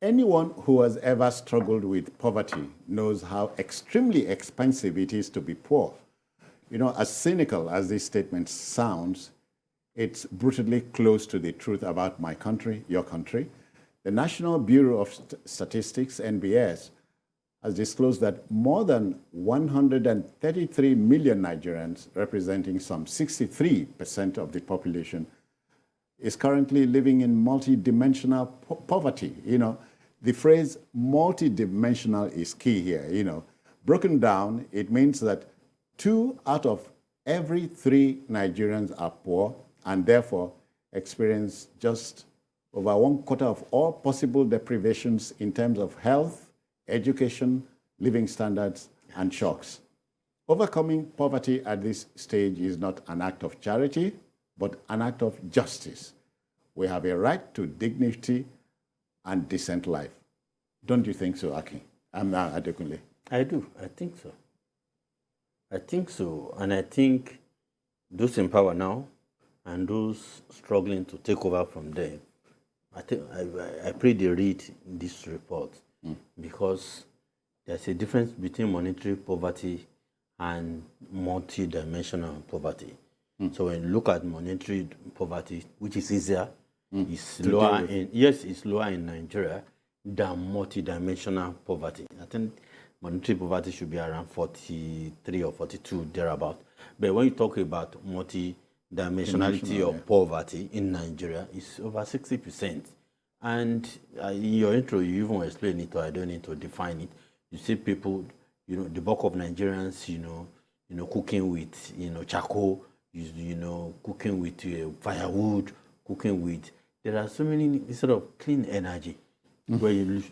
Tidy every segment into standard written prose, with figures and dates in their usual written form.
Anyone who has ever struggled with poverty knows how extremely expensive it is to be poor. You know, as cynical as this statement sounds, it's brutally close to the truth about my country, your country. The National Bureau of Statistics, NBS, has disclosed that more than 133 million Nigerians, representing some 63% of the population, is currently living in multidimensional poverty. You know, the phrase multidimensional is key here. You know, broken down, it means that 2 out of every 3 Nigerians are poor and therefore experience just over 1/4 of all possible deprivations in terms of health, education, living standards, and shocks. Overcoming poverty at this stage is not an act of charity, but an act of justice. We have a right to dignity and decent life. Don't you think so, Aki? Adekunle. I do. I think so. I think so. And I think those in power now and those struggling to take over from them, I pray they read this report because there's a difference between monetary poverty and multidimensional poverty. So when you look at monetary poverty, which is easier, it's lower it's lower in Nigeria than multidimensional poverty. I think monetary poverty should be around 43 or 42 thereabout. But when you talk about multidimensionality of poverty in Nigeria, it's over 60%. And in your intro, you even explain it, or I don't need to define it. You see people, you know, the bulk of Nigerians, cooking with, charcoal, cooking with firewood, cooking with. There are so many sort of clean energy. When you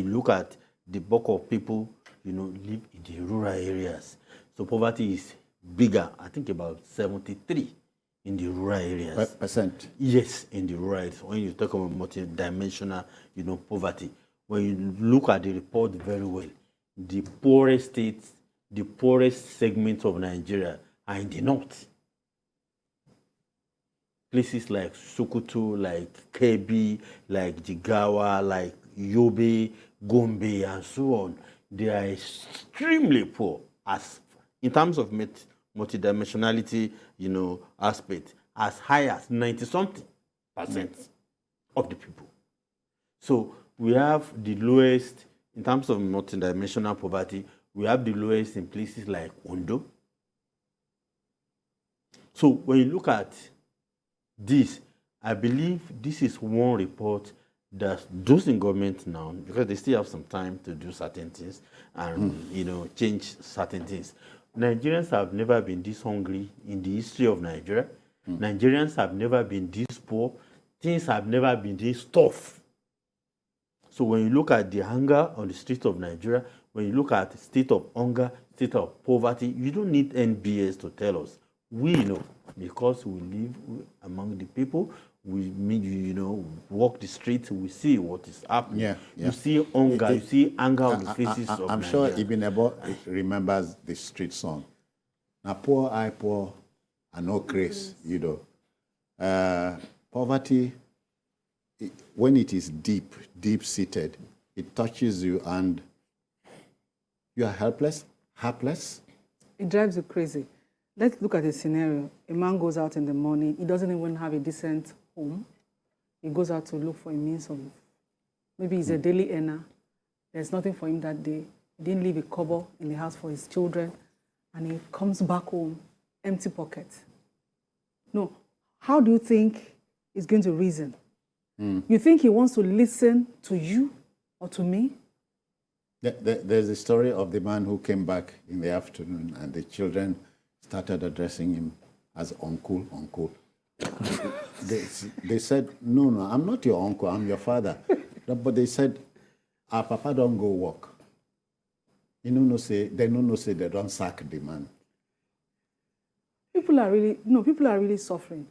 look at the bulk of people, live in the rural areas. So poverty is bigger. I think about 73 in the rural areas. Percent. Yes, in the rural areas. When you talk about multidimensional, poverty, when you look at the report very well, the poorest states, the poorest segments of Nigeria are in the north. Places like Sokoto, like Kebbi, like Jigawa, like Yobe, Gombe, and so on. They are extremely poor as in terms of multidimensionality, aspect, as high as 90-something% of the people. So we have the lowest in terms of multidimensional poverty. We have the lowest in places like Ondo. So when you look at this, I believe this is one report that those in government now, because they still have some time to do certain things and change certain things. Nigerians have never been this hungry in the history of Nigeria. Nigerians have never been this poor. Things have never been this tough. So when you look at the hunger on the streets of Nigeria, when you look at the state of hunger, state of poverty, you don't need NBS to tell us. We know because we live among the people. We walk the streets. We see what is happening. Yeah. You see hunger. You see anger on the faces of I'm Nigeria. sure Ibn Ebo remembers the street song. Now poor, I poor, and no grace. Poverty, when it is deep-seated, it touches you and you are helpless. It drives you crazy. Let's look at a scenario. A man goes out in the morning. He doesn't even have a decent home. He goes out to look for a means of, maybe he's a daily earner. There's nothing for him that day. He didn't leave a kobo in the house for his children. And he comes back home, empty pocket. No. How do you think he's going to reason? You think he wants to listen to you or to me? There's a story of the man who came back in the afternoon and the children started addressing him as uncle. They said, no, I'm not your uncle, I'm your father. But they said, our papa don't go work. They don't know say they don't sack the man. People are really suffering.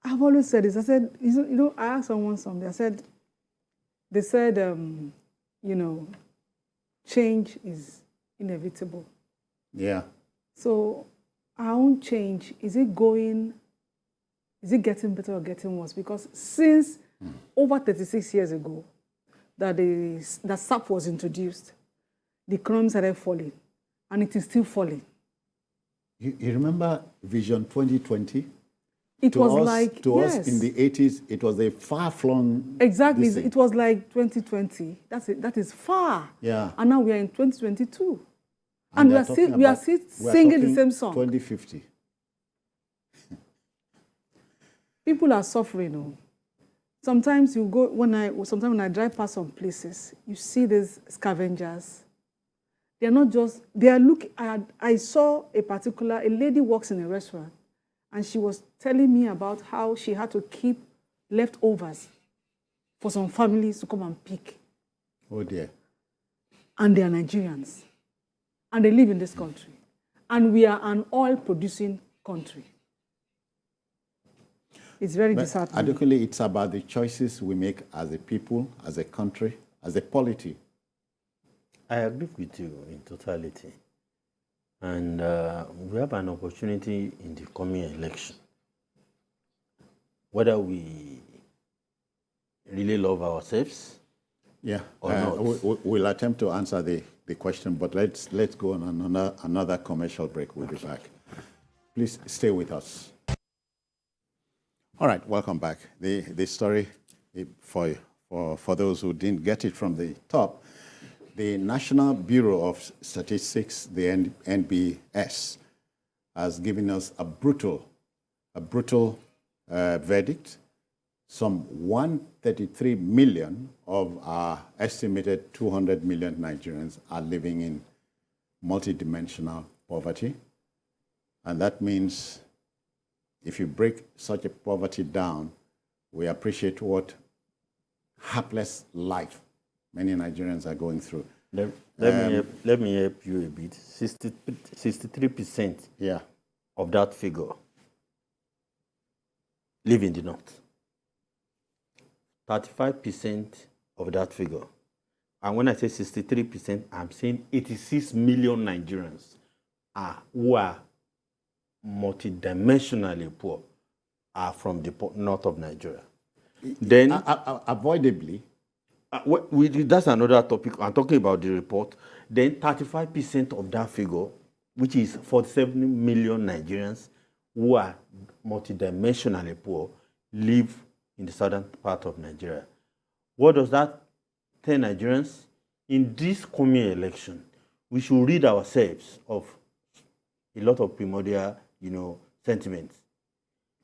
I've always said this. I said, I asked someone something. They said, change is inevitable. Yeah. So our own change, is it getting better or getting worse? Because since over 36 years ago that that SAP was introduced, the economy started falling, and it is still falling. You remember Vision 2020? It was us, like, to yes. us in the 80s, it was a far-flung. Exactly. It was like 2020. That's it. That is far. Yeah. And now we are in 2022. And we are still singing the same song. 2050. People are suffering. Oh. Sometimes you go sometimes when I drive past some places, you see these scavengers. They are not just, they are looking. I saw a lady works in a restaurant, and she was telling me about how she had to keep leftovers for some families to come and pick. Oh dear. And they are Nigerians. And they live in this country. And we are an oil-producing country. It's very disheartening. Adekunle, it's about the choices we make as a people, as a country, as a polity. I agree with you in totality. And we have an opportunity in the coming election. Whether we really love ourselves, or not. We'll attempt to answer the question, but let's go on another commercial break. We'll be back. Please stay with us. All right, welcome back. The story, for those who didn't get it from the top, the National Bureau of Statistics, the NBS, has given us a brutal verdict. Some 133 million of our estimated 200 million Nigerians are living in multidimensional poverty. And that means if you break such a poverty down, we appreciate what hapless life many Nigerians are going through. Let me help you a bit. 63% of that figure live in the north. 35% of that figure. And when I say 63%, I'm saying 86 million Nigerians who are multidimensionally poor are from the north of Nigeria. Then, avoidably, that's another topic. I'm talking about the report. Then 35% of that figure, which is 47 million Nigerians who are multidimensionally poor, live in the southern part of Nigeria. What does that tell Nigerians? In this coming election, we should rid ourselves of a lot of primordial, sentiments.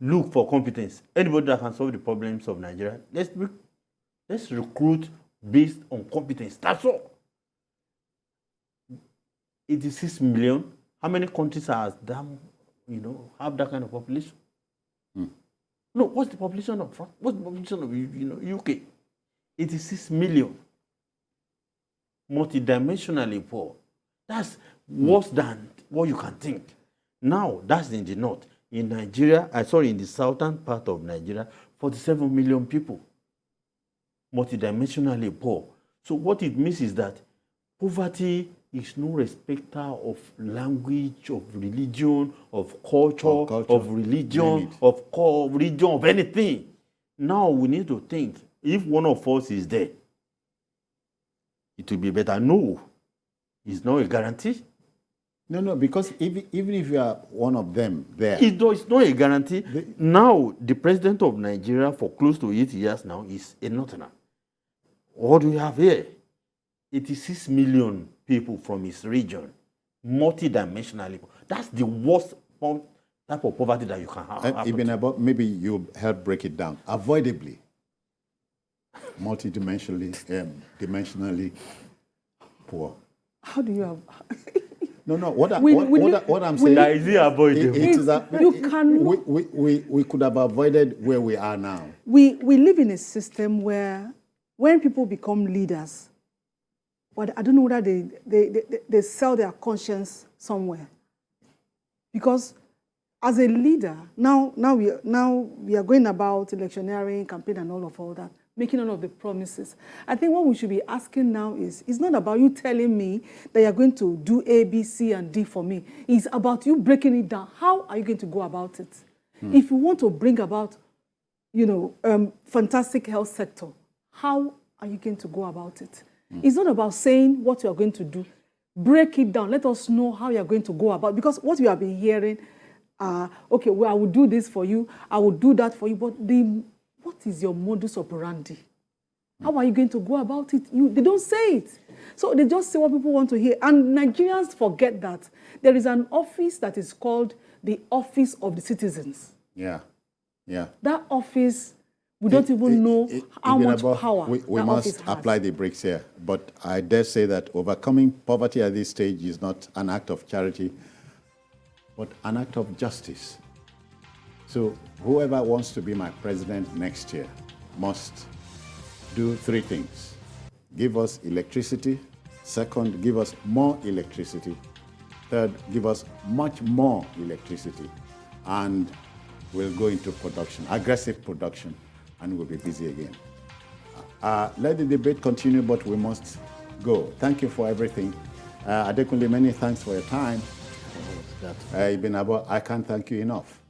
Look for competence. Anybody that can solve the problems of Nigeria, let's recruit based on competence. That's all. 86 million. How many countries have that kind of population? No, what's the population of France? What's the population of UK? 86 million. Multidimensionally poor. That's worse than what you can think. Now, that's in the north. In Nigeria, in the southern part of Nigeria, 47 million people. Multidimensionally poor. So what it means is that poverty is no respecter of language, of religion, of culture, of religion, of anything. Now we need to think, if one of us is there, it will be better. No, it's not a guarantee. No, because even if you are one of them there, it's not a guarantee. Now, the president of Nigeria for close to 8 years now is a northerner. What do we have here? 86 million people from his region, multidimensionally. That's the worst type of poverty that you can have. Maybe you help break it down. Avoidably, dimensionally poor. How do you have? No. What I'm saying is avoidable. We could have avoided where we are now. We live in a system where when people become leaders, but I don't know whether they sell their conscience somewhere. Because as a leader, now we are going about electioneering, campaign and all that, making all of the promises. I think what we should be asking now is, it's not about you telling me that you're going to do A, B, C, and D for me. It's about you breaking it down. How are you going to go about it? If you want to bring about fantastic health sector. How are you going to go about it? It's not about saying what you are going to do. Break it down. Let us know how you are going to go about. Because what we have been hearing, okay, well, I will do this for you. I will do that for you. But what is your modus operandi? How are you going to go about it? They don't say it. So they just say what people want to hear. And Nigerians forget that there is an office that is called the Office of the Citizens. Yeah, yeah. That office, we don't even know how much power we must apply the brakes here. But I dare say that overcoming poverty at this stage is not an act of charity, but an act of justice. So whoever wants to be my president next year must do three things. Give us electricity. Second, give us more electricity. Third, give us much more electricity. And we'll go into production, aggressive production, and we'll be busy again. Let the debate continue, but we must go. Thank you for everything. Adekunle, many thanks for your time. I can't thank you enough.